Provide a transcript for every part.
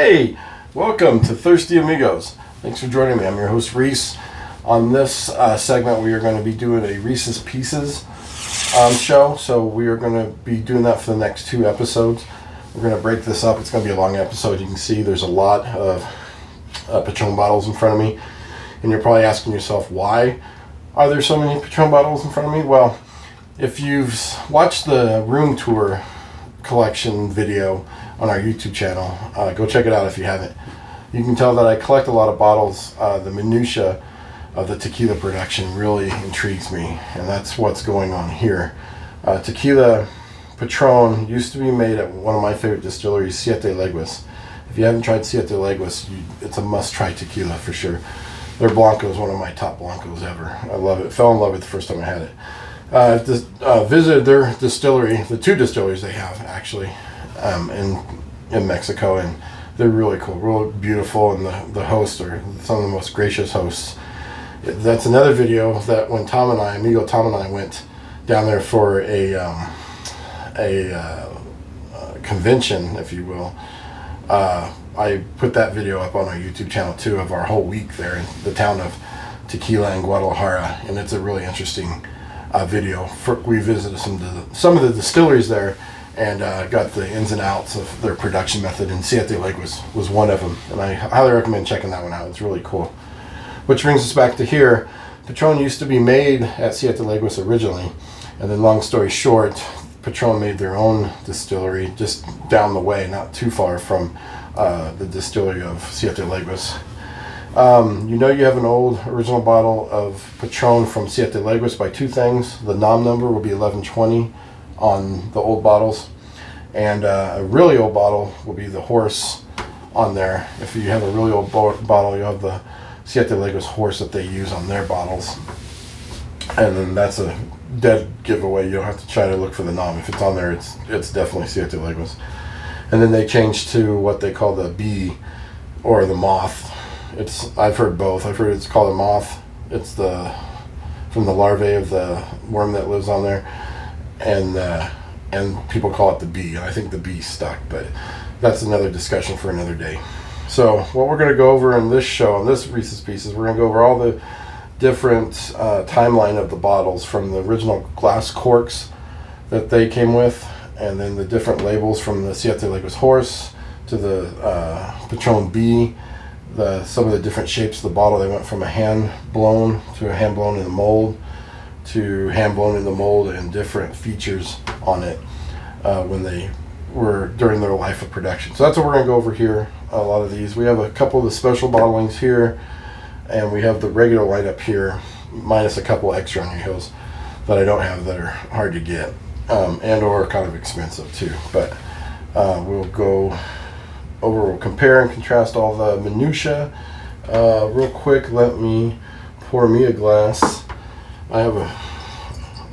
Hey, welcome to Thirsty Amigos. Thanks for joining me. I'm your host, Reese. On this segment, we are going to be doing a Reese's Pieces show. So we are going to be doing that for the next 2 episodes. We're going to break this up. It's going to be a long episode. You can see there's a lot of Patron bottles in front of me. And you're probably asking yourself, why are there so many Patron bottles in front of me? Well, if you've watched the room tour collection video on our YouTube channel, go check it out if you haven't. You can tell that I collect a lot of bottles. The minutia of the tequila production really intrigues me, and that's what's going on here. Tequila Patron used to be made at one of my favorite distilleries, Siete Leguas. If you haven't tried Siete Leguas, it's a must-try tequila for sure. Their Blanco is one of my top Blancos ever. I love it. Fell in love with it the first time I had it. Visited their distillery, the 2 distilleries they have actually, in Mexico, and they're really cool, really beautiful, and the hosts are some of the most gracious hosts. That's another video that when amigo Tom and I went down there for a convention, if you will. I put that video up on our YouTube channel too, of our whole week there in the town of Tequila and Guadalajara, and it's a really interesting video. We visited some of the distilleries there and got the ins and outs of their production method, and Siete Leguas was one of them, and I highly recommend checking that one out. It's really cool. Which brings us back to here. Patron used to be made at Siete Leguas originally, and then long story short, Patron made their own distillery just down the way, not too far from the distillery of Siete Leguas. You know you have an old original bottle of Patron from Siete Leguas by 2 things. The nom number will be 1120 on the old bottles, and a really old bottle will be the horse on there. If you have a really old bottle, you have the Siete Leguas horse that they use on their bottles, and then that's a dead giveaway. You don't have to try to look for the nom. If it's on there, it's definitely Siete Leguas. And then they changed to what they call the bee or the moth. I've heard both. I've heard it's called a moth. It's from the larvae of the worm that lives on there, and people call it the bee. I think the bee stuck, but that's another discussion for another day. So what we're going to go over in this show, on this Reese's Pieces, we're going to go over all the different timeline of the bottles, from the original glass corks that they came with, and then the different labels from the Siete Leguas horse to the Patron bee. Some of the different shapes of the bottle. They went from a hand blown to a hand blown in the mold to hand blown in the mold, and different features on it when they were during their life of production. So that's what we're going to go over here. A lot of these. We have a couple of the special bottlings here, and we have the regular lineup here, minus a couple extra añejos that I don't have that are hard to get, and or kind of expensive too. But we'll go over, we'll compare and contrast all the minutia. Real quick, let me pour me a glass. I have a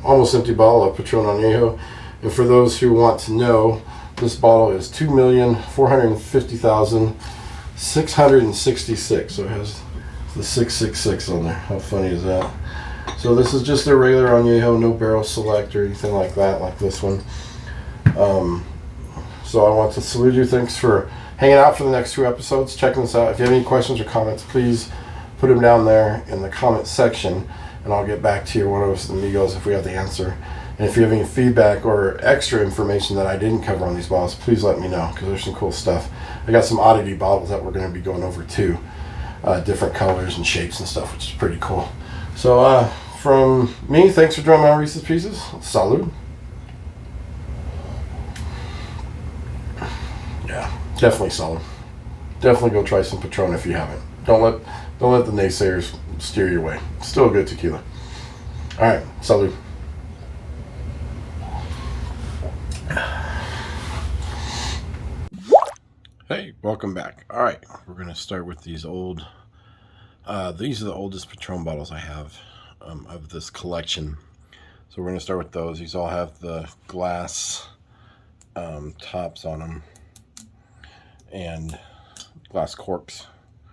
almost empty bottle of Patron Añejo, and for those who want to know, this bottle is 2,450,666. So it has the 666 on there. How funny is that? So this is just a regular Añejo, no barrel select or anything like that, like this one. So I want to salute you. Thanks for hanging out for the next 2 episodes, checking this out. If you have any questions or comments, please put them down there in the comment section, and I'll get back to you, one of us amigos, if we have the answer. And if you have any feedback or extra information that I didn't cover on these bottles, please let me know, because there's some cool stuff. I got some oddity bottles that we're going to be going over too, different colors and shapes and stuff, which is pretty cool. So from me, thanks for joining me on Reese's Pieces. Salud. Yeah, definitely solid. Definitely go try some Patron if you haven't. Don't let the naysayers steer your way. Still a good tequila. All right, salud. Hey, welcome back. All right, we're going to start with these old, these are the oldest Patron bottles I have of this collection. So we're going to start with those. These all have the glass tops on them and glass corks.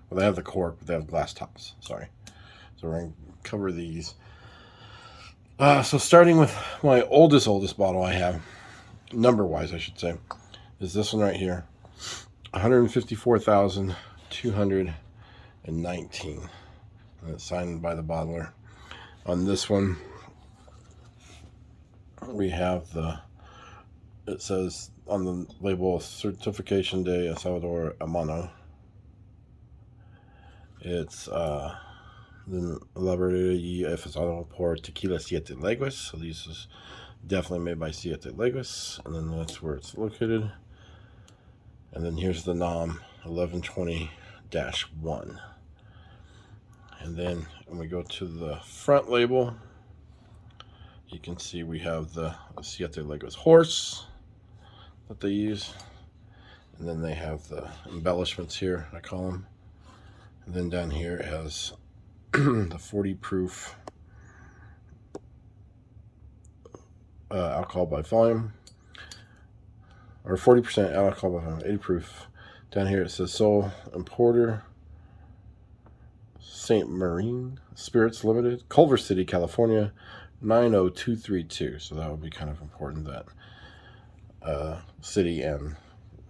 Well, they have the cork, but they have glass tops. Sorry. So we're going to cover these. So starting with my oldest bottle I have, number-wise I should say, is this one right here. 154,219. And it's signed by the bottler. On this one, we have it says on the label, Certification de El Salvador Amano. It's elaborated y efectuado por Tequila Siete Leguas. So these is definitely made by Siete Leguas. And then that's where it's located. And then here's the NOM 1120-1. And then when we go to the front label, you can see we have the Siete Leguas horse that they use. And then they have the embellishments here, I call them. And then down here it has the 40 proof alcohol by volume, or 40% alcohol by volume, 80 proof. Down here it says Sol Importer, St. Marine Spirits Limited, Culver City, California, 90232. So that would be kind of important, that city and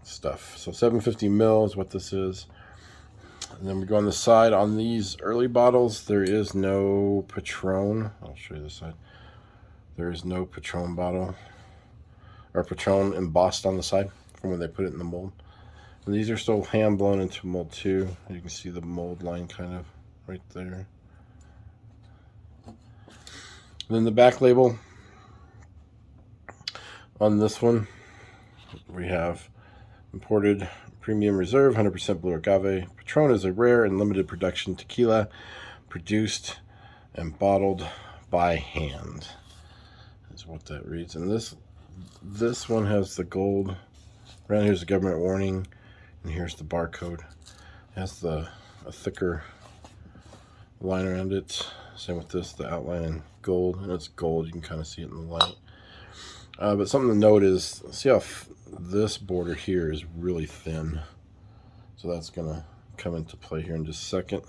stuff. So 750 mil is what this is. And then we go on the side. On these early bottles, there is no Patron. I'll show you this side. There is no Patron bottle, or Patron embossed on the side from when they put it in the mold. And these are still hand blown into mold too. You can see the mold line kind of right there. And then the back label on this one, we have imported premium reserve, 100% blue agave. Patron is a rare and limited production tequila produced and bottled by hand, is what that reads. And this one has the gold. Around here's the government warning, and here's the barcode. It has a thicker line around it. Same with this, the outline in gold, and it's gold. You can kind of see it in the light. But something to note is, see how this border here is really thin. So that's going to come into play here in just a second.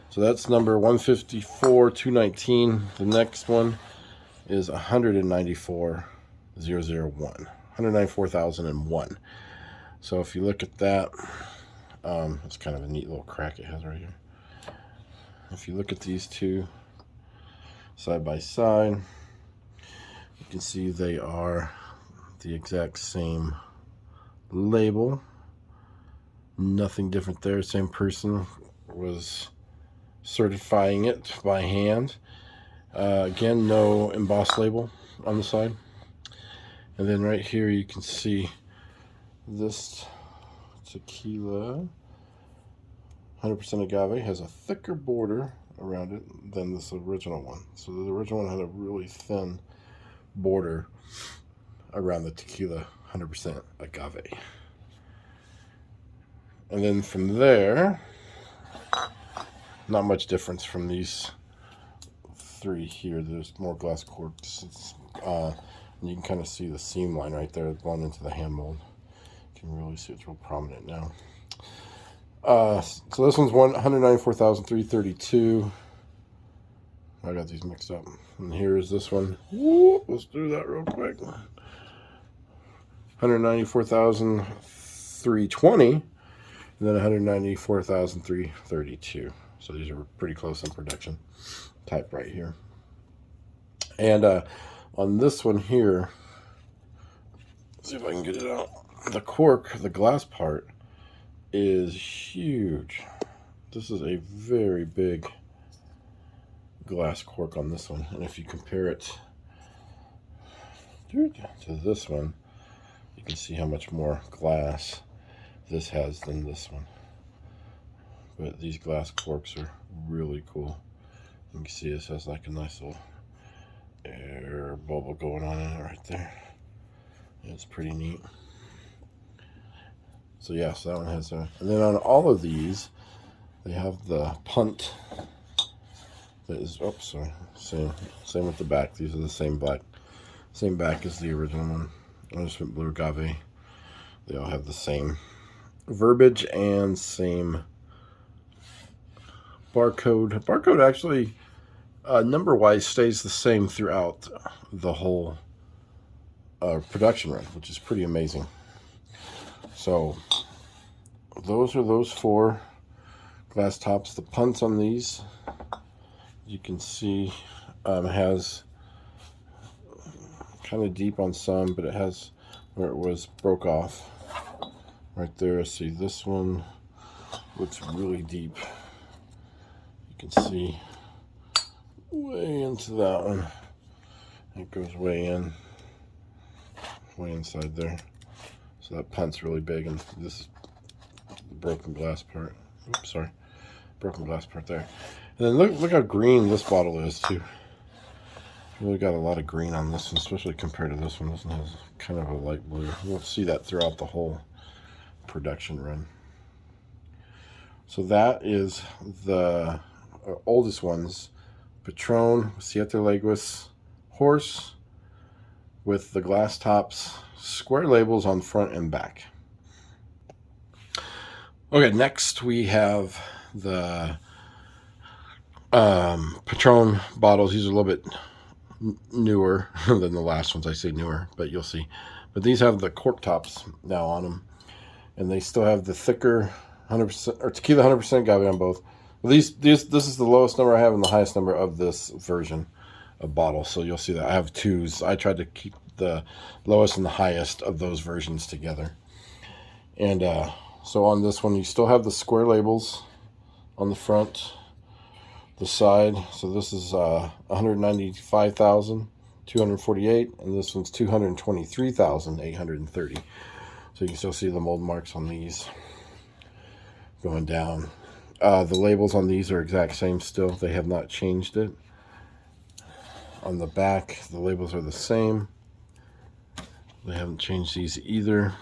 So that's number 154,219. The next one is 194,001. 194,001. So if you look at that, it's kind of a neat little crack it has right here. If you look at these two side by side, you can see they are the exact same label. Nothing different there. Same person was certifying it by hand. Again, no embossed label on the side. And then right here you can see this tequila, 100% agave, has a thicker border around it than this original one. So the original one had a really thin border around the tequila 100% agave. And then from there, not much difference from these three here. There's more glass corks. You can kind of see the seam line right there blown into the hand mold. You can really see it's real prominent now. So this one's 194,332. I got these mixed up. And here's this one. Woo, let's do that real quick. 194,320. And then 194,332. So these are pretty close in production type right here. And on this one here, let's see if I can get it out. The cork, the glass part, is huge. This is a very big glass cork on this one. And if you compare it to this one, you can see how much more glass this has than this one. But these glass corks are really cool. You can see this has like a nice little air bubble going on in it right there. It's pretty neat. So yeah, so that one has a, and then on all of these, they have the punt that is, oops, sorry, same with the back. These are the same back as the original one. I just went blue agave. They all have the same verbiage and same barcode. Barcode actually, number-wise, stays the same throughout the whole production run, which is pretty amazing. So those are those 4 glass tops. The punts on these, you can see, has kind of deep on some, but it has where it was broke off right there. See, this one looks really deep. You can see way into that one. It goes way inside there. So that punt's really big, and this is the broken glass part. Oops, sorry, broken glass part there. And then look how green this bottle is too. Really got a lot of green on this one, especially compared to this one. This one has kind of a light blue. We'll see that throughout the whole production run. So that is the oldest ones. Patron Siete Leguas horse with the glass tops, square labels on front and back. Okay, next we have the Patron bottles. These are a little bit newer than the last ones. I say newer, but you'll see. But these have the cork tops now on them, and they still have the thicker 100% or tequila 100% agave on both. Well, this is the lowest number I have and the highest number of this version of bottle. So you'll see that I have 2s. I tried to keep the lowest and the highest of those versions together. And so on this one, you still have the square labels on the front, the side. So this is 195,248, and this one's 223,830. So you can still see the mold marks on these going down. The labels on these are exact same still. They have not changed it. On the back, the labels are the same. They haven't changed these either.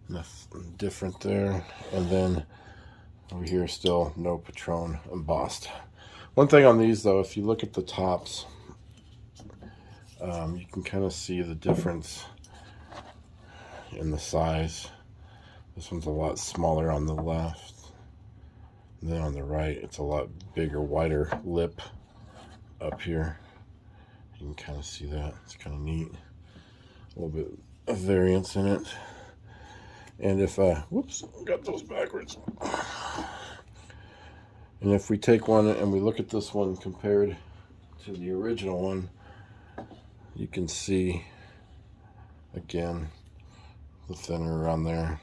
Nothing different there. And then over here, still no Patron embossed. One thing on these, though, if you look at the tops, you can kind of see the difference in the size. This one's a lot smaller on the left. And then on the right, it's a lot bigger, wider lip up here. You can kind of see that. It's kind of neat. A little bit of variance in it. And if, whoops, got those backwards. And if we take one and we look at this one compared to the original one, you can see, again, the thinner around there.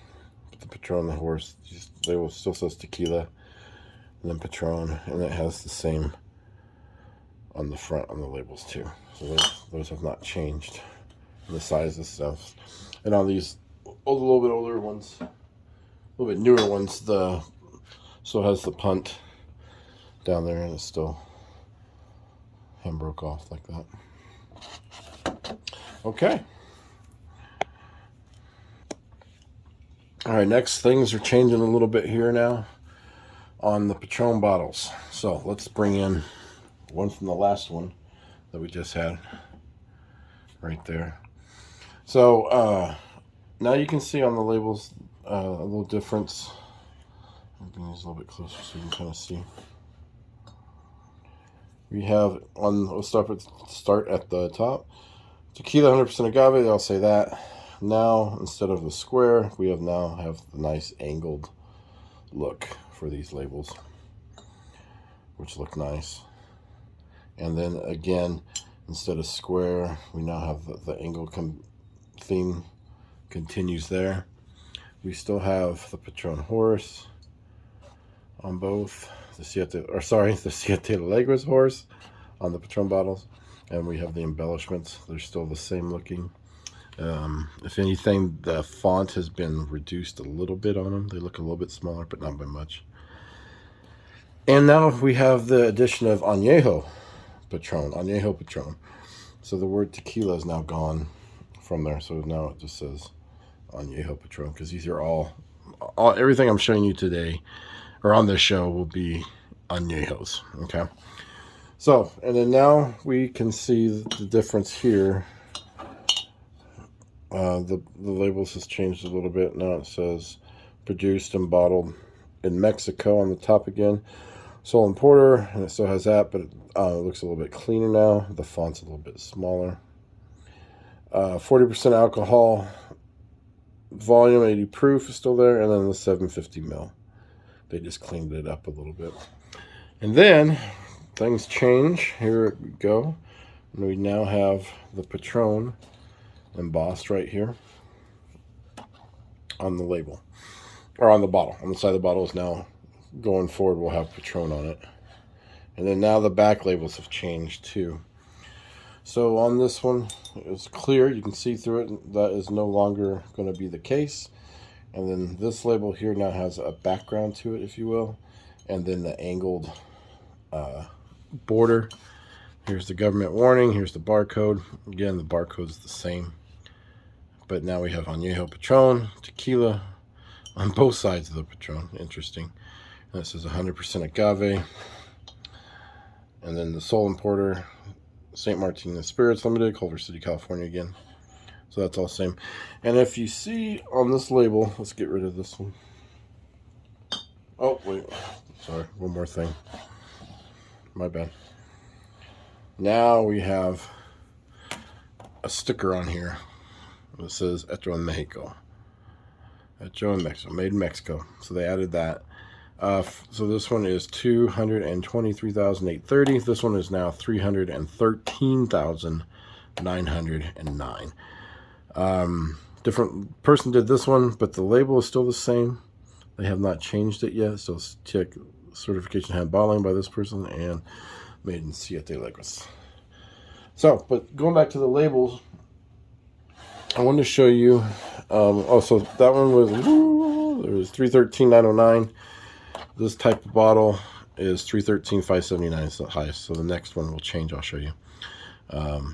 But the Patron, the horse, they will still says tequila, and then Patron, and it has the same on the front on the labels too. So those have not changed in the size of stuff. And on these a little bit older ones, a little bit newer ones, still has the punt down there, and it's still hand broke off like that. Okay. All right, next things are changing a little bit here now on the Patron bottles. So let's bring in one from the last one that we just had right there. So now you can see on the labels a little difference. I'll bring these a little bit closer so you can kind of see. We have let's start at the top. Tequila 100% agave, they'll say that. Now, instead of the square, we have the nice angled look for these labels, which look nice. And then again, instead of square, we now have the angle theme continues there. We still have the Patron horse on both, the Siete Leguas horse on the Patron bottles, and we have the embellishments. They're still the same looking. If anything, the font has been reduced a little bit on them. They look a little bit smaller, but not by much. And now we have the addition of Añejo Patron. So the word tequila is now gone from there. So now it just says Añejo Patron, because these are all everything I'm showing you today or on this show will be Añejos. Okay. So, and then now we can see the difference here. The labels has changed a little bit. Now it says produced and bottled in Mexico on the top again. Sol and Porter, and it still has that, but it looks a little bit cleaner now. The font's a little bit smaller. 40% alcohol. volume 80 proof is still there, and then the 750 mil. They just cleaned it up a little bit. And then things change. Here we go. And we now have the Patron embossed right here on the label, or on the bottle. On the side of the bottle is now, going forward, we'll have Patron on it. And then now the back labels have changed too. So on this one, it's clear. You can see through it. That is no longer going to be the case. And then this label here now has a background to it, if you will. And then the angled border. Here's the government warning. Here's the barcode. Again, the barcode's the same. But now we have Añejo Patron Tequila on both sides of the Patron. Interesting. And this is 100% agave. And then the sole importer, St. Martinez Spirits Limited, Culver City, California again. So that's all the same. And if you see on this label, let's get rid of this one. Oh, wait. Sorry, one more thing. My bad. Now we have a sticker on here that says Hecho en Mexico. Hecho en Mexico, made in Mexico. So they added that. So this one is 223,830. This one is now 313,909. Different person did this one, but the label is still the same. They have not changed it yet. So check certification hand bottling by this person and made in Siete Legos. So, but going back to the labels, I wanted to show you. So that one was, there was 313,909. This type of bottle is 313,579. It's the highest. So the next one will change. I'll show you.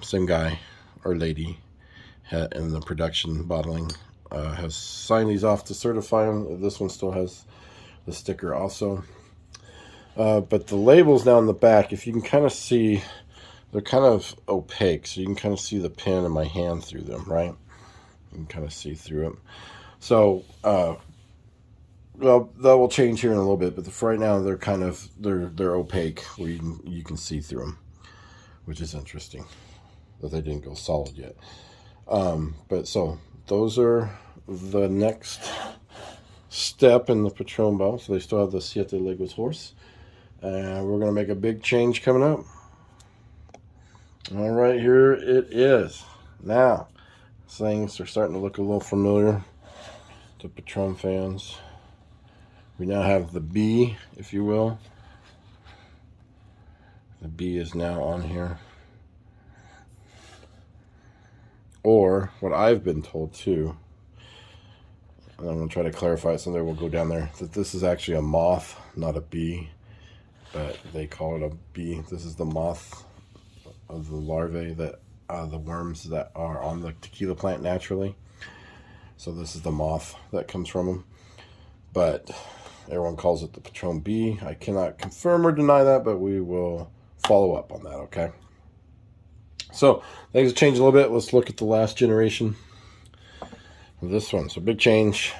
Same guy or lady in the production bottling has signed these off to certify them. This one still has the sticker also. But the labels down the back, if you can kind of see, they're kind of opaque. So you can kind of see the pin in my hand through them, right? You can kind of see through it. So, well, that will change here in a little bit. But for right now, they're kind of, they're opaque where you can see through them, which is interesting that they didn't go solid yet. But so those are the next step in the Patron bottle. So they still have the Siete Legos horse. And we're going to make a big change coming up. All right, here it is. Now, things are starting to look a little familiar to Patron fans. We now have the B, if you will. The B is now on here. Or, what I've been told too, and I'm going to try to clarify it someday, we'll go down there, that this is actually a moth, not a bee. But they call it a bee. This is the moth of the larvae, that the worms that are on the tequila plant naturally. So this is the moth that comes from them. But everyone calls it the Patron bee. I cannot confirm or deny that, but we will follow up on that, okay? So things have changed a little bit. Let's look at the last generation of this one. So big change.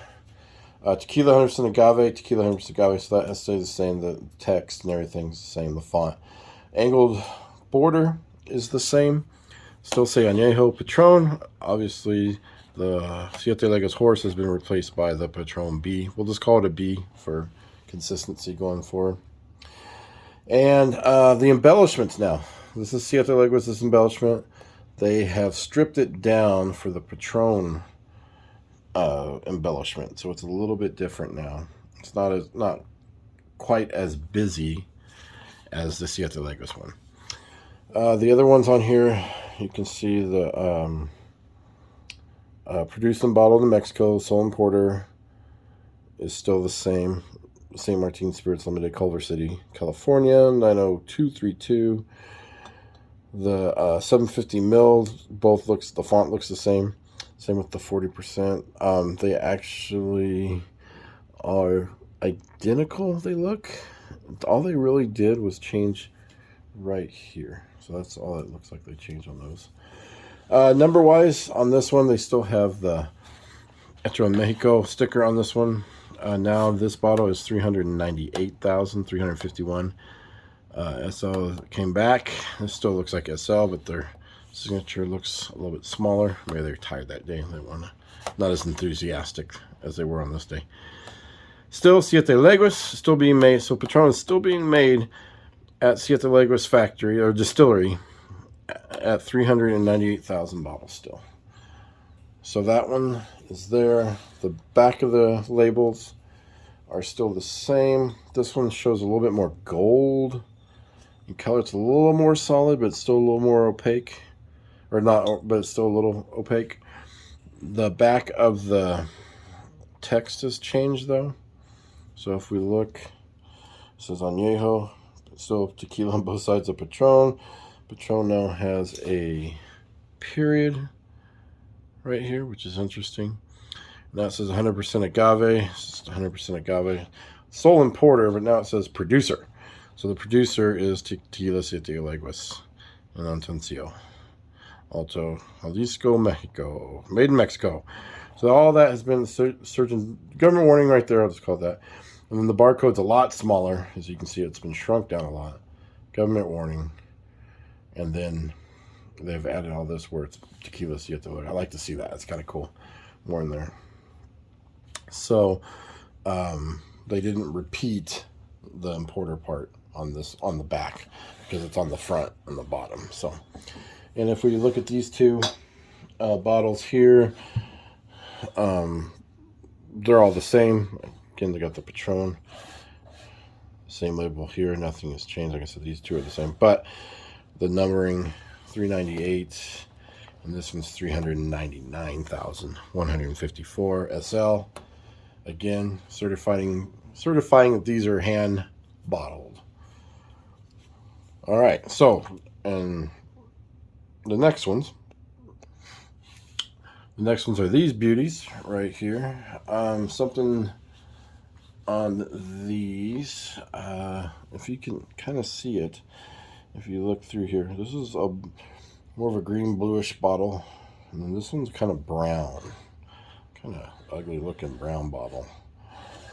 Tequila 100% agave, tequila 100% agave, so that has to stay the same. The text and everything's the same. The font. Angled border is the same. Still say Añejo Patron. Obviously, the Siete Legos horse has been replaced by the Patron B. We'll just call it a B for consistency going forward. And the embellishments now. This is Siete Legos, this embellishment. They have stripped it down for the Patron embellishment, so it's a little bit different now. It's not quite as busy as the Siete Legos one. The other ones on here, you can see the produced and bottled in Mexico, sole importer is still the same. St. Martinez Spirits Limited, Culver City, California, 90232. The 750 mil, the font looks the same. Same with the 40%. They actually are identical, they look. All they really did was change right here. So that's all it looks like they changed on those. Number-wise, on this one, they still have the Hecho en Mexico sticker on this one. Now this bottle is 398,351. SL came back. This still looks like SL, but they're Signature looks a little bit smaller. Maybe they're tired that day. They want to, not as enthusiastic as they were on this day. Still, Siete Leguas still being made. So Patron is still being made at Siete Leguas factory or distillery at 398,000 bottles still. So that one is there. The back of the labels are still the same. This one shows a little bit more gold in color. It's a little more solid, but still a little more opaque. Or not, but it's still a little opaque. The back of the text has changed though. So if we look, it says Añejo, still tequila on both sides of Patron. Patron now has a period right here, which is interesting. Now it says 100% agave. It's just 100% agave. Sole importer, but now it says producer. So the producer is Tequila Siete Leguas in Antoncio, Alto Jalisco, Mexico. Made in Mexico. So all that has been certain government warning right there. I'll just call it that. And then the barcode's a lot smaller. As you can see, it's been shrunk down a lot. Government warning. And then they've added all this where it's Tequila Siete Leguas. I like to see that. It's kind of cool. More in there. So they didn't repeat the importer part on this on the back because it's on the front and the bottom. So, and if we look at these two bottles here, they're all the same. Again, they got the Patron, same label here. Nothing has changed. Like I said, these two are the same, but the numbering 398, and this one's 399,154 SL. Again, certifying that these are hand bottled. All right, so and the next ones are these beauties right here. Something on these, if you can kind of see it, if you look through here, this is a more of a green bluish bottle, and then this one's kind of brown, kind of ugly looking brown bottle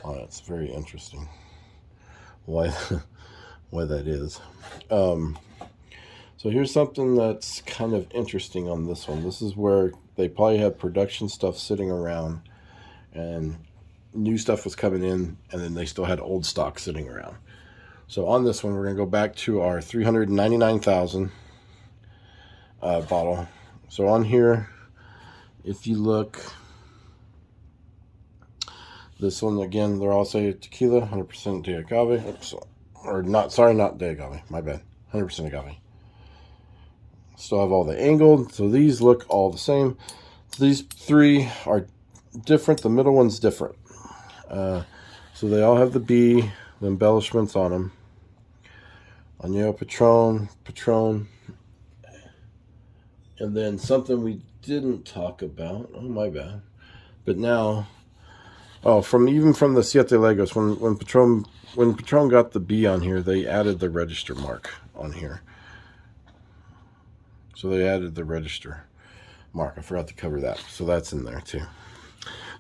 on it. It's very interesting why that is. So here's something that's kind of interesting on this one. This is where they probably had production stuff sitting around and new stuff was coming in, and then they still had old stock sitting around. So on this one, we're going to go back to our 399,000 bottle. So on here, if you look, this one again, they're all say tequila, 100% de agave. Oops, or not, sorry, not de agave, my bad, 100% agave. Still have all the angled, so these look all the same. So these three are different. The middle one's different. So they all have the B, the embellishments on them. Añejo Patron. And then something we didn't talk about. Oh, my bad. But now, from the Siete Leguas, when Patron got the B on here, they added the register mark on here. So they added the register mark. I forgot to cover that. So that's in there too.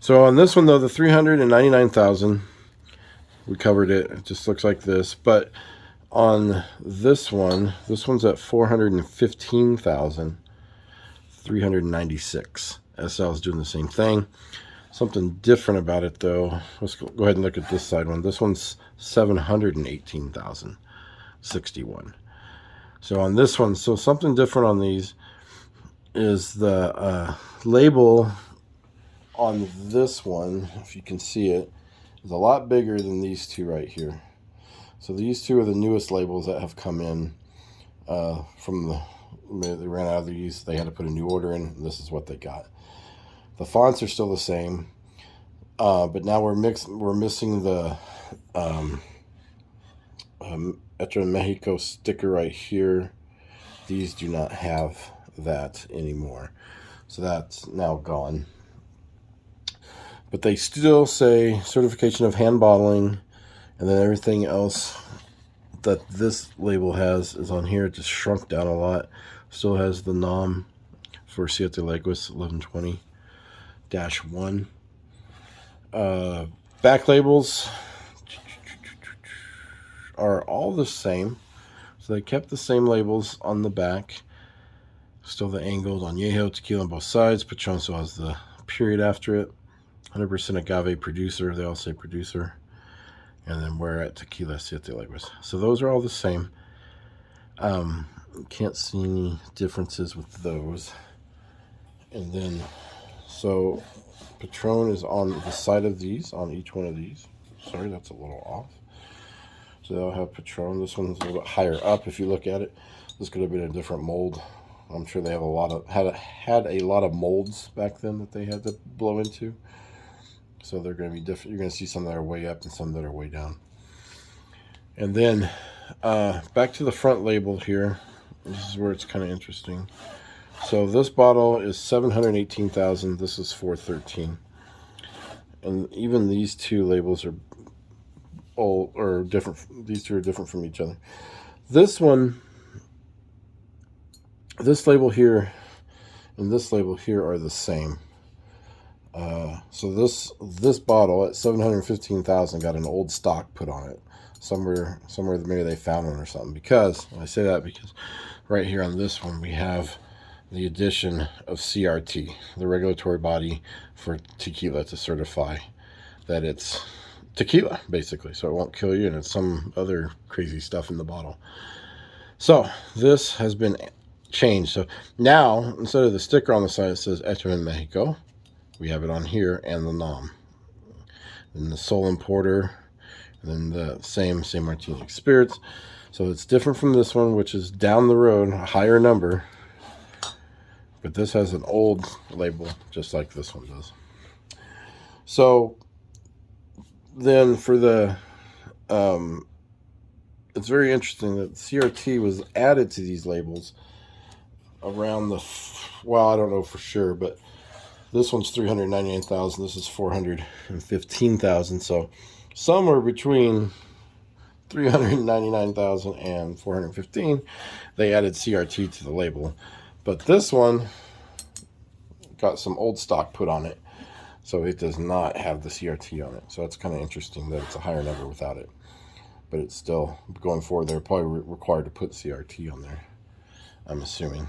So on this one though, the 399,000, we covered it. It just looks like this. But on this one's at 415,396. SL is doing the same thing. Something different about it though. Let's go ahead and look at this side one. This one's 718,061. So on this one, so something different on these is the label on this one, if you can see it, is a lot bigger than these two right here. So these two are the newest labels that have come in they ran out of these. They had to put a new order in, and this is what they got. The fonts are still the same, but now we're missing the Etro Mexico sticker right here. These do not have that anymore, so that's now gone. But they still say certification of hand bottling, and then everything else that this label has is on here. It just shrunk down a lot. Still has the nom for Siete Leguas 1120-1. Back labels are all the same. So they kept the same labels on the back. Still the angled Añejo tequila on both sides. Patron still has the period after it. 100% agave producer. They all say producer. And then where at Tequila Siete Leguas. So those are all the same. Can't see any differences with those. And then, so Patron is on the side of these, on each one of these. Sorry, that's a little off. So they'll have Patron. This one's a little bit higher up. If you look at it, this could have been a different mold. I'm sure they have had a lot of molds back then that they had to blow into. So they're going to be different. You're going to see some that are way up and some that are way down. And then back to the front label here. This is where it's kind of interesting. So this bottle is 718,000. This is 413. And even these two labels are all or different. These two are different from each other. This one, this label here, and this label here are the same. So this bottle at 715,000 got an old stock put on it. Somewhere maybe they found one or something. Because I say that because right here on this one we have the addition of CRT, the regulatory body for tequila, to certify that it's tequila, basically, so it won't kill you, and it's some other crazy stuff in the bottle. So this has been changed. So now, instead of the sticker on the side, it says Hecho en Mexico. We have it on here, and the NOM. And the Sol Importer, and then the same Martini Spirits. So it's different from this one, which is down the road, a higher number. But this has an old label, just like this one does. So then for the, it's very interesting that CRT was added to these labels around the, well, I don't know for sure, but this one's 399,000. This is 415,000. So somewhere between 399,000 and 415, they added CRT to the label. But this one got some old stock put on it, so it does not have the CRT on it. So it's kind of interesting that it's a higher number without it. But it's still, going forward, they're probably required to put CRT on there, I'm assuming.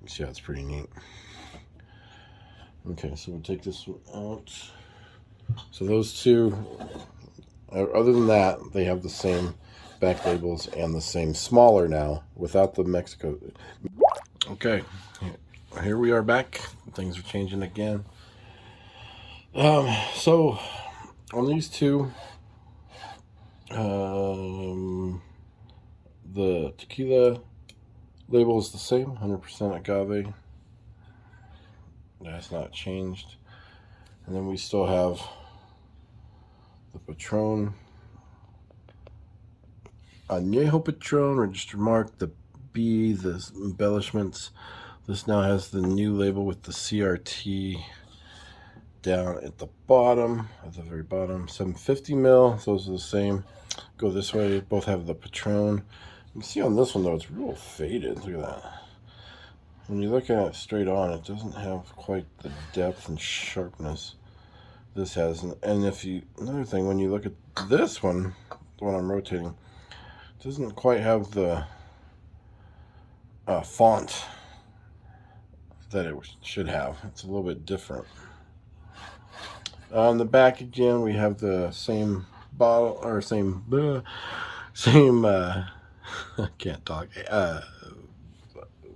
You see how it's pretty neat. Okay, so we'll take this one out. So those two, other than that, they have the same back labels and the same smaller now without the Mexico. Okay, here we are back. Things are changing again. So on these two, the tequila label is the same, 100% agave. That's not changed. And then we still have the Patron, Añejo Patron, registered mark, the B, the embellishments. This now has the new label with the CRT down at the bottom, at the very bottom. 750 mil, those are the same. Go this way, both have the Patron. You can see on this one though, it's real faded. Look at that. When you look at it straight on, it doesn't have quite the depth and sharpness this has. And if you, another thing, when you look at this one, the one I'm rotating, it doesn't quite have the font that it should have. It's a little bit different. On the back again, we have the same bottle, or same I can't talk.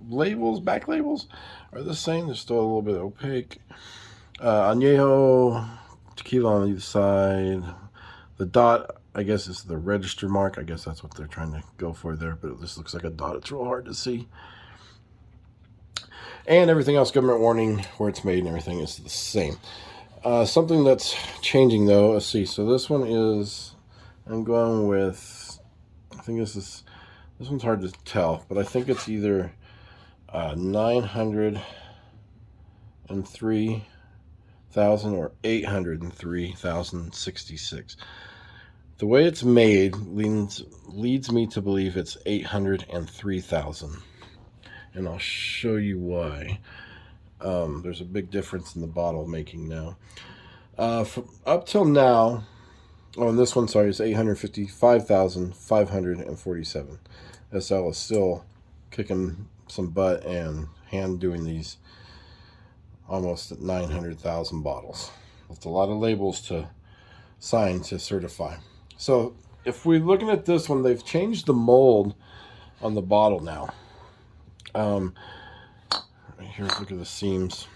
Labels, back labels are the same. They're still a little bit opaque. Añejo tequila on either side. The dot, I guess, is the register mark. I guess that's what they're trying to go for there, but this looks like a dot. It's real hard to see. And everything else, government warning, where it's made and everything is the same. Something that's changing though, let's see. So this one is, I'm going with, I think this one's hard to tell, but I think it's either 903,000 or 803,066. The way it's made leads me to believe it's 803,000, and I'll show you why. There's a big difference in the bottle making now. Up till now, oh, and this one, sorry, is 855,547. SL is still kicking some butt and hand doing these almost 900,000 bottles. That's a lot of labels to sign to certify. So if we're looking at this one, they've changed the mold on the bottle now. Right here, look at the seams.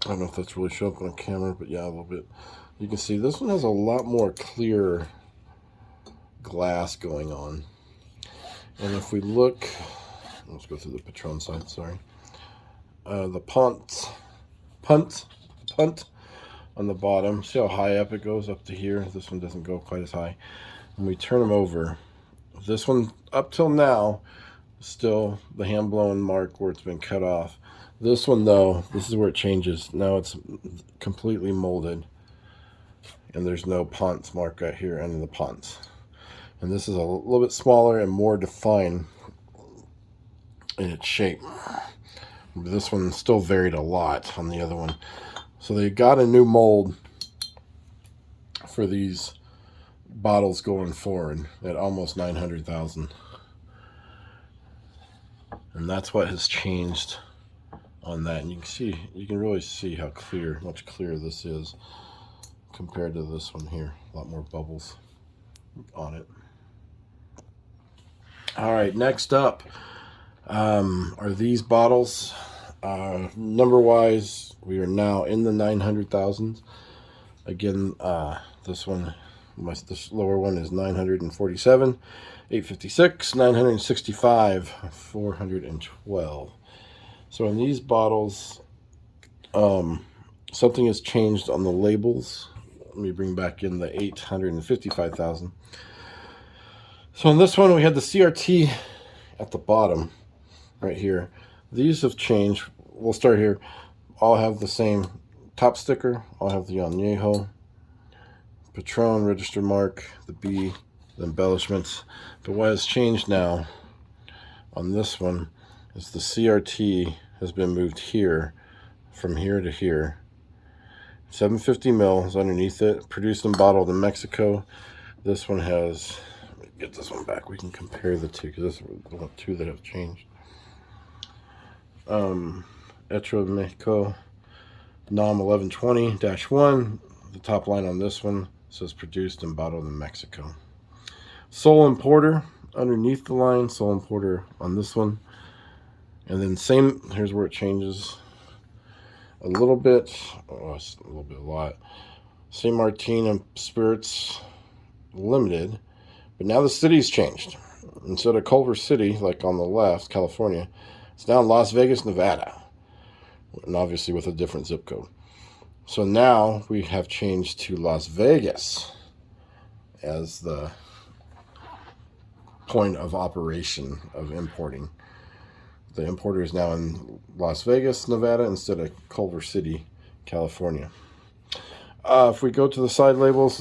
I don't know if that's really showing up on camera, but yeah, a little bit. You can see this one has a lot more clear glass going on. And if we look, let's go through the Patron side, sorry. The punt on the bottom. See how high up it goes up to here? This one doesn't go quite as high. When we turn them over, this one up till now, still the hand blown mark where it's been cut off. This one though, this is where it changes. Now it's completely molded. And there's no punts mark right here under the punts. And this is a little bit smaller and more defined in its shape. This one still varied a lot on the other one. So they got a new mold for these bottles going forward at almost 900,000. And that's what has changed on that. And you can really see how much clearer this is compared to this one here. A lot more bubbles on it. All right, next up are these bottles. Number wise, we are now in the 900,000s. Again, this lower one is 947, 856, 965, 412. So in these bottles, something has changed on the labels. Let me bring back in the 855,000. So in this one, we had the CRT at the bottom right here. These have changed. We'll start here. All have the same top sticker. All have the Añejo, Patron register mark, the B, the embellishments. But what has changed now on this one is the CRT has been moved here, from here to here. 750 mil is underneath it. Produced and bottled in Mexico. This one has, let me get this one back. We can compare the two because this is the two that have changed. Etro Mexico NOM 1120-1. The top line on this one says produced and bottled in Mexico. Sole importer underneath the line, sole importer on this one. And then here's where it changes a little bit. A lot. St. Martin and Spirits Limited. But now the city's changed. Instead of Culver City, like on the left, California, it's now Las Vegas, Nevada. And obviously with a different zip code. So now we have changed to Las Vegas as the point of operation of importing. The importer is now in Las Vegas, Nevada, instead of Culver City, California. If we go to the side labels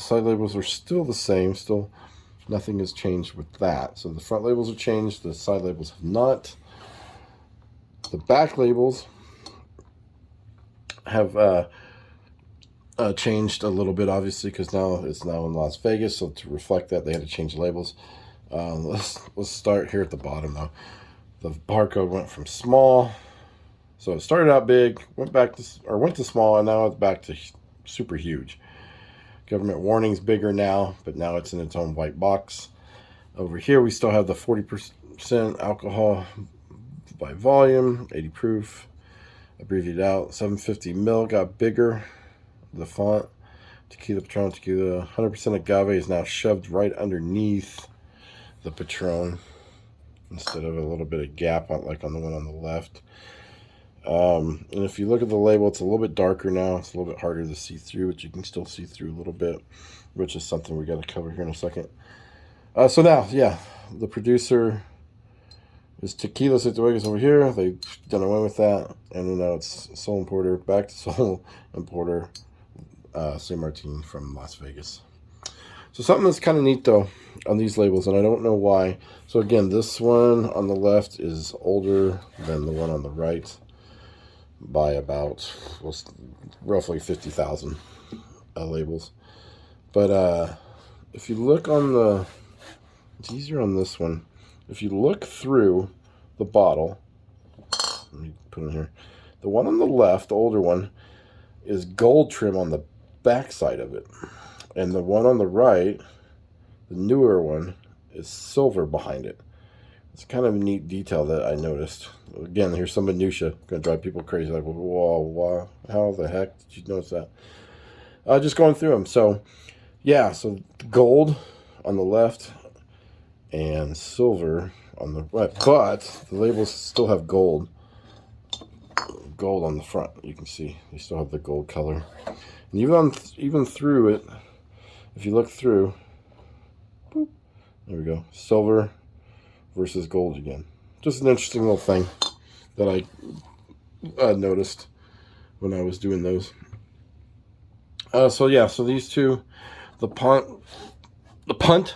are still the same. Still, nothing has changed with that. So the front labels have changed. The side labels have not. The back labels have changed a little bit, obviously, because now it's now in Las Vegas. So to reflect that, they had to change the labels. Let's start here at the bottom, though. The barcode went from small, so it started out big, went to small, and now it's back to super huge. Government warning's bigger now, but now it's in its own white box. Over here, we still have the 40% alcohol by volume, 80 proof, abbreviated out. 750 mil got bigger. The font, Tequila, Patron Tequila, 100% agave is now shoved right underneath the Patron, instead of a little bit of gap like on the one on the left. And if you look at the label, it's a little bit darker now. It's a little bit harder to see through, but you can still see through a little bit, which is something we got to cover here in a second. So now, yeah, the producer is Tequila Situagas over here. They've done away with that, and then now it's Sole Importer, back to Sole Importer, St. Martin from Las Vegas. So something that's kind of neat, though, on these labels, and I don't know why. So again, this one on the left is older than the one on the right by about, well, roughly 50,000 labels. But if you look on it's easier on this one. If you look through the bottle. Let me put it here. The one on the left, the older one, is gold trim on the back side of it. And the one on the right, the newer one, is silver behind it. It's kind of a neat detail that I noticed. Again, here's some minutia. Going to drive people crazy. Like, whoa, wow, how the heck did you notice that? Just going through them. So, yeah, so gold on the left and silver on the right. But the labels still have gold on the front. You can see they still have the gold color. And even through it, if you look through, boop, there we go, silver versus gold again. Just an interesting little thing that I noticed when I was doing those. So yeah, so these two, the punt.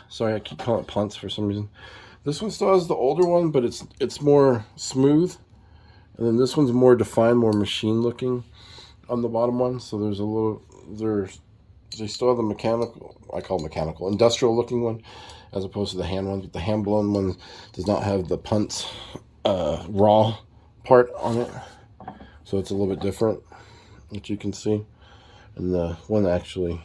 Sorry, I keep calling it punts for some reason. This one still has the older one, but it's more smooth, and then this one's more defined, more machine looking on the bottom one. So there's a little they still have the mechanical, I call it mechanical, industrial looking one, as opposed to the hand one. But the hand blown one does not have the punt raw part on it, so it's a little bit different, which you can see. And the one actually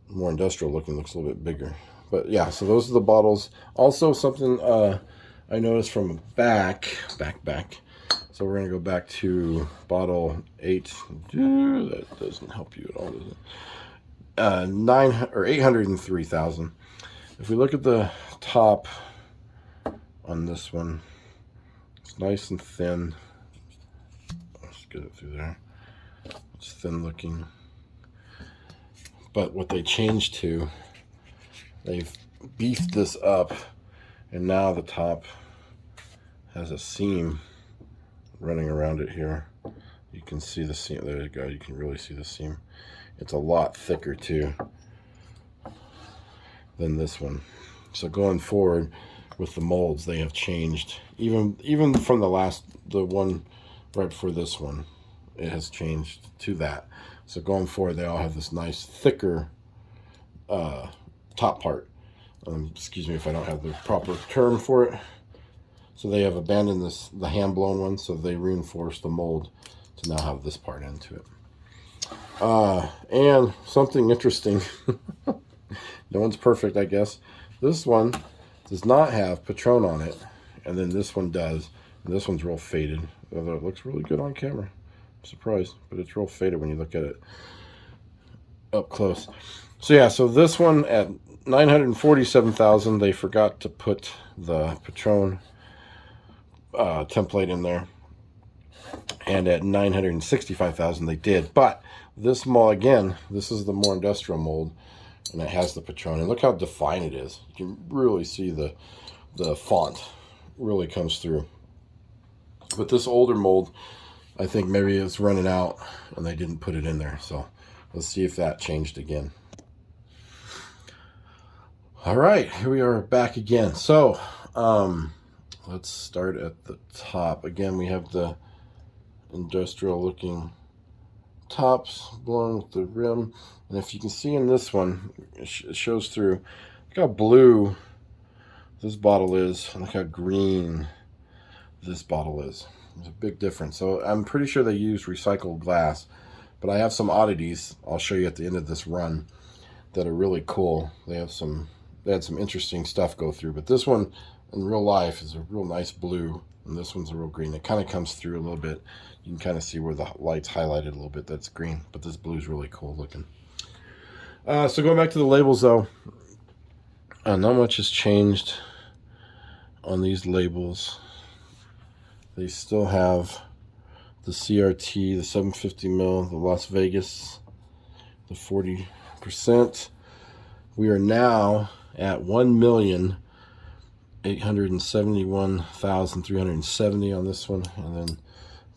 more industrial looking looks a little bit bigger. But yeah, so those are the bottles. Also something I noticed from back. So we're gonna go back to bottle 8. That doesn't help you at all, does it? 803,000. If we look at the top on this one, it's nice and thin. Let's get it through there. It's thin looking. But what they changed to, they've beefed this up, and now the top has a seam running around it here. You can see the seam. There you go. You can really see the seam. It's a lot thicker too than this one. So going forward with the molds, they have changed. Even from the one right before this one, it has changed to that. So going forward, they all have this nice thicker top part. Excuse me if I don't have the proper term for it. So they have abandoned the hand blown one, so they reinforced the mold to now have this part into it. And something interesting, no one's perfect, I guess. This one does not have Patron on it, and then this one does, and this one's real faded, although it looks really good on camera. I'm surprised, but it's real faded when you look at it up close. So yeah, so this one at 947,000, they forgot to put the Patron template in there, and at 965,000 they did. But this mold, again, this is the more industrial mold, and it has the Patron, and look how defined it is. You can really see the font really comes through. But this older mold, I think maybe it's running out and they didn't put it in there. So let's see if that changed again. All right, here we are back again. So let's start at the top. Again, we have the industrial looking tops blown with the rim. And if you can see in this one, it shows through. Look how blue this bottle is, and look how green this bottle is. There's a big difference. So I'm pretty sure they use recycled glass, but I have some oddities I'll show you at the end of this run that are really cool. They had some interesting stuff go through, but this one in real life is a real nice blue, and this one's a real green. It kind of comes through a little bit. You can kind of see where the light's highlighted a little bit. That's green, but this blue is really cool looking. So going back to the labels though, not much has changed on these labels. They still have the CRT, the 750 mil, the Las Vegas, the 40%. We are now at 1,871,370 on this one, and then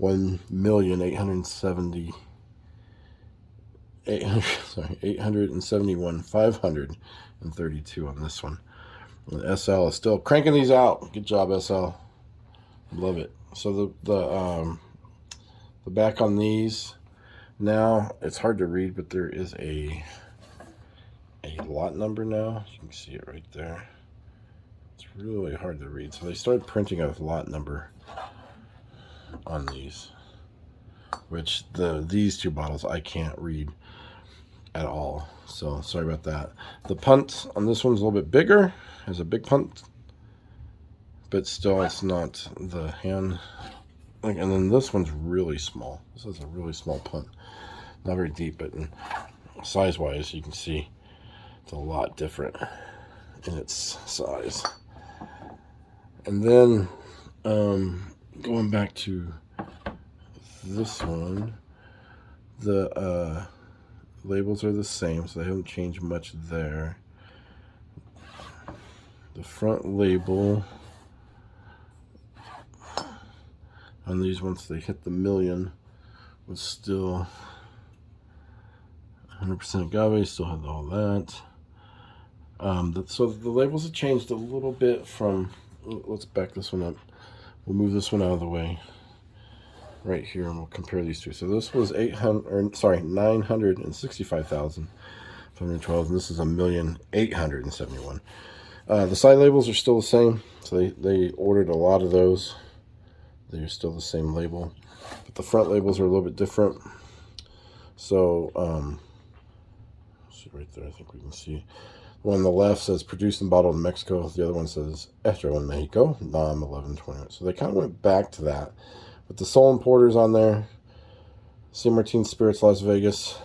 871,532 on this one. And SL is still cranking these out. Good job, SL. Love it. So the back on these, now it's hard to read, but there is a lot number now. You can see it right there. It's really hard to read. So they started printing a lot number on these, which these two bottles I can't read at all. So sorry about that. The punt on this one's a little bit bigger, has a big punt, but still it's not the hand. And then this one's really small. This is a really small punt. Not very deep, but size-wise, you can see it's a lot different in its size. And then going back to this one, the labels are the same, so they haven't changed much there. The front label on these, once they hit the million, was still 100% agave, still had all that. So the labels have changed a little bit from, let's back this one up. We'll move this one out of the way right here, and we'll compare these two. So this was 965,512, and this is 1,871,000. The side labels are still the same, so they ordered a lot of those. They're still the same label, but the front labels are a little bit different. So, see right there, I think we can see. The one on the left says produced and bottled in Mexico. The other one says Hecho en Mexico, NOM 1121. So they kind of went back to that. But the Sol Importers on there, San Martin Spirits Las Vegas,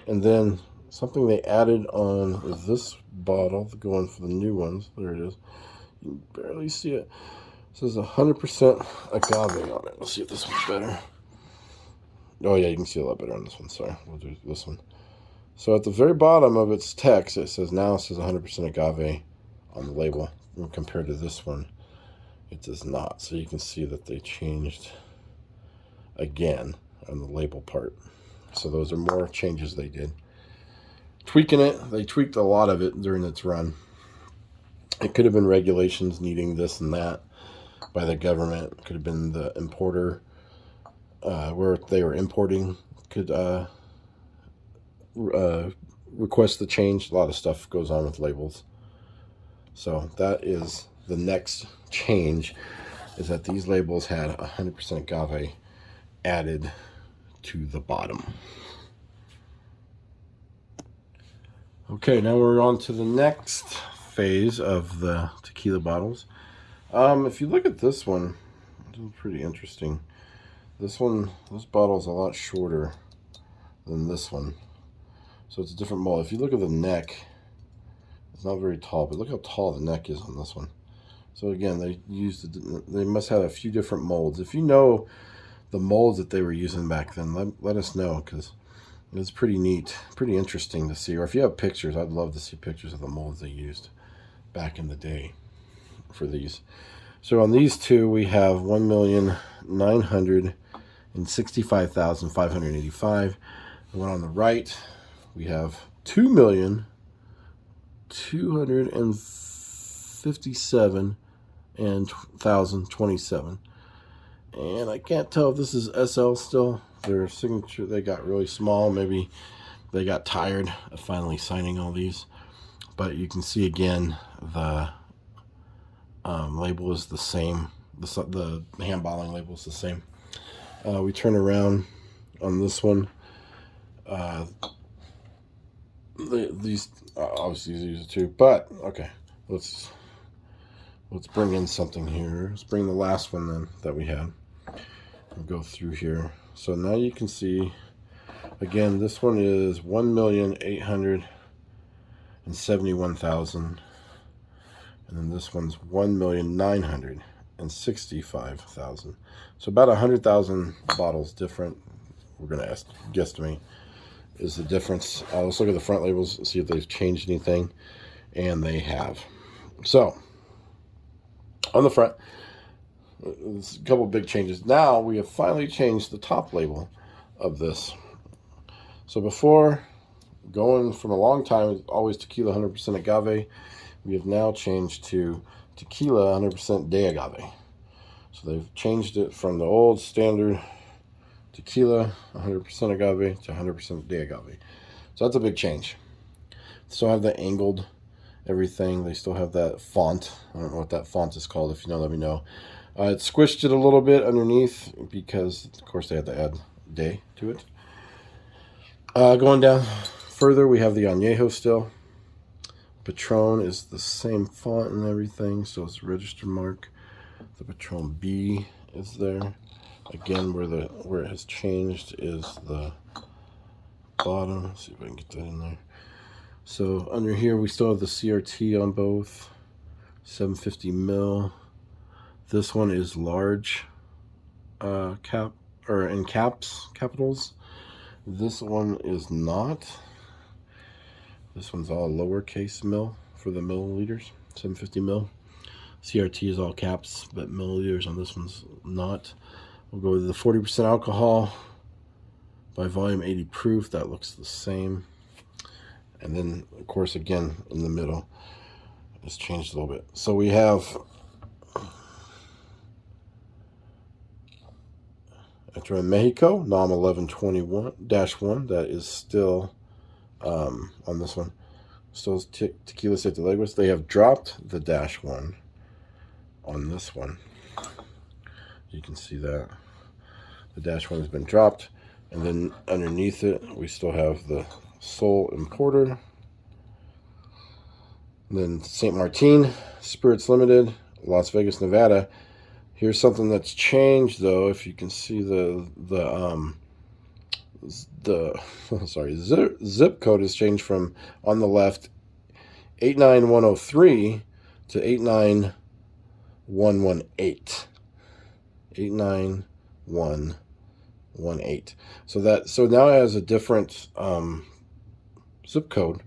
and then something they added on this bottle, going for the new ones. There it is. You can barely see it. It says 100% agave on it. Let's see if this one's better. Oh yeah, you can see a lot better on this one. Sorry, we'll do this one. So at the very bottom of its text, it says 100% agave on the label. And compared to this one, it does not. So you can see that they changed again on the label part. So those are more changes they did. Tweaking it, they tweaked a lot of it during its run. It could have been regulations needing this and that by the government. It could have been the importer, where they were importing, could request the change. A lot of stuff goes on with labels. So that is the next change, is that these labels had 100% agave added to the bottom. Okay, now we're on to the next phase of the tequila bottles. If you look at this one, it's pretty interesting. This bottle is a lot shorter than this one. So it's a different mold. If you look at the neck, it's not very tall, but look how tall the neck is on this one. So again, they must have a few different molds. If you know the molds that they were using back then, let us know, because it's pretty neat, pretty interesting to see. Or if you have pictures, I'd love to see pictures of the molds they used back in the day for these. So on these two, we have 1,965,585. The one on the right, we have 2,257,027. And I can't tell if this is SL still. Their signature, they got really small. Maybe they got tired of finally signing all these. But you can see again, the label is the same. The hand bottling label is the same. We turn around on this one. These obviously these are two, but okay. Let's bring in something here. Let's bring the last one then that we had. We'll go through here. So now you can see, again, this one is 1,871,000, and then this one's 1,965,000. So about 100,000 bottles different. We're gonna guesstimate is the difference. Let's look at the front labels, see if they've changed anything, and they have. So on the front, there's a couple of big changes. Now we have finally changed the top label of this. So before, going from a long time, always tequila 100% agave, we have now changed to tequila 100% de agave. So they've changed it from the old standard tequila 100% agave to 100% de agave. So that's a big change. Still have the angled everything. They still have that font. I don't know what that font is called. If you know, let me know. It squished it a little bit underneath because, of course, they had to add day to it. Going down further, we have the Añejo still. Patron is the same font and everything, so it's register mark. The Patron B is there. Again, where it has changed is the bottom. Let's see if I can get that in there. So under here, we still have the CRT on both. 750 mil. This one is large cap, or in capitals. This one is not. This one's all lowercase mil for the milliliters, 750 mil. CRT is all caps, but milliliters on this one's not. We'll go with the 40% alcohol by volume, 80 proof. That looks the same. And then, of course, again, in the middle, it's changed a little bit. So we have Patron Mexico, NOM 1121-1. That is still on this one. Still Tequila Siete Leguas. They have dropped the -1 on this one. You can see that. The -1 has been dropped. And then underneath it, we still have the Sol Importer. And then St. Martin, Spirits Limited, Las Vegas, Nevada. Here's something that's changed, though. If you can see the zip code has changed from, on the left, 89103 to 89118. 89118. So now it has a different zip code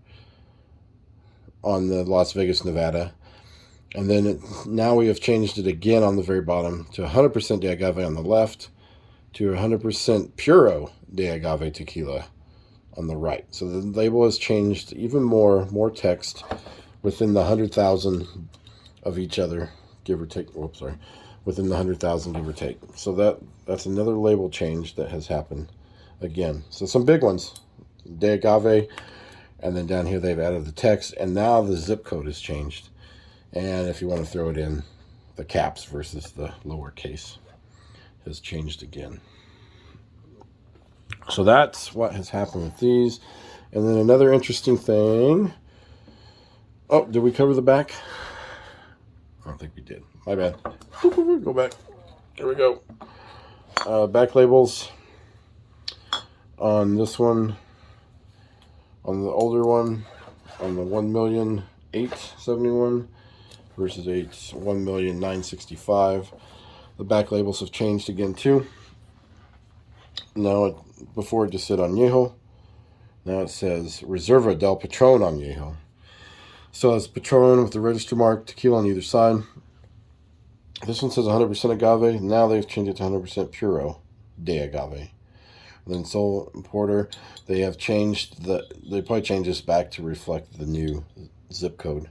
on the Las Vegas, Nevada. And then now we have changed it again on the very bottom to 100% de agave on the left, to 100% puro de agave tequila on the right. So the label has changed even more text within the 100,000 of each other, give or take. Whoops, sorry. Within the 100,000, give or take. So that's another label change that has happened again. So some big ones, de agave, and then down here they've added the text, and now the zip code has changed. And if you want to throw it in, the caps versus the lowercase has changed again. So that's what has happened with these. And then another interesting thing. Oh, did we cover the back? I don't think we did. My bad. Go back. Here we go. Back labels on this one, on the older one, on the 1,000,871 versus 1,000,965. The back labels have changed again too. Now, before it just said Añejo. Now it says Reserva del Patron Añejo. So it's Patron with the register mark, tequila on either side. This one says 100% agave. Now they've changed it to 100% puro de agave. And then Sol Importer, they have changed they probably changed this back to reflect the new zip code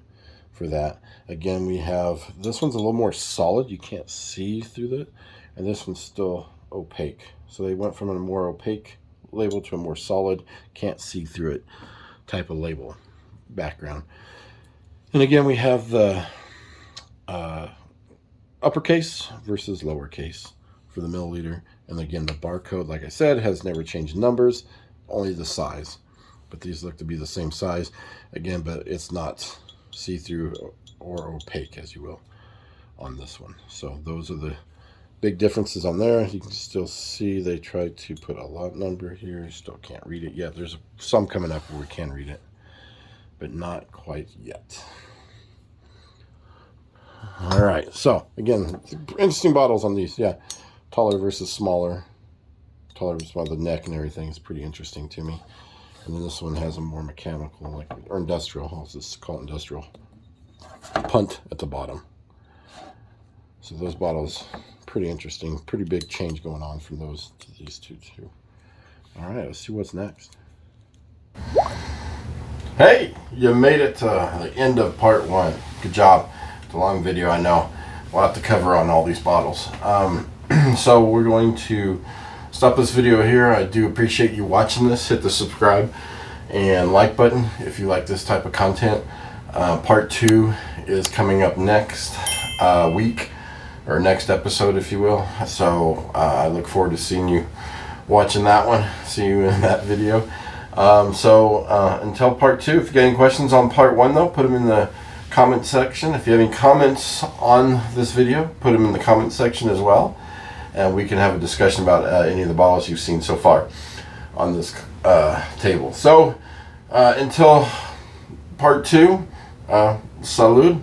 for that. Again, we have, this one's a little more solid. You can't see through it. And this one's still opaque. So they went from a more opaque label to a more solid, can't see through it type of label background. And again, we have the uppercase versus lowercase for the milliliter. And again, the barcode, like I said, has never changed numbers, only the size. But these look to be the same size. Again, but it's not see-through or opaque, as you will, on this one. So those are the big differences on there. You can still see they tried to put a lot number here. Still can't read it yet. There's some coming up where we can read it, but not quite yet. All right, so again, interesting bottles on these. Yeah, taller versus smaller. Taller versus smaller, the neck and everything is pretty interesting to me. And then this one has a more mechanical, or industrial, I'll just call it industrial, punt at the bottom. So those bottles, pretty interesting, pretty big change going on from those to these two too. All right, let's see what's next. Hey, you made it to the end of part one. Good job. It's a long video, I know. We'll have to cover on all these bottles. So we're going to stop this video here. I do appreciate you watching this. Hit the subscribe and like button if you like this type of content. Part 2 is coming up next week, or next episode, if you will. So I look forward to seeing you watching that one. See you in that video. Until part 2, if you got any questions on part 1 though, put them in the comment section. If you have any comments on this video, put them in the comment section as well, and we can have a discussion about any of the bottles you've seen so far on this table. So until part 2, salud.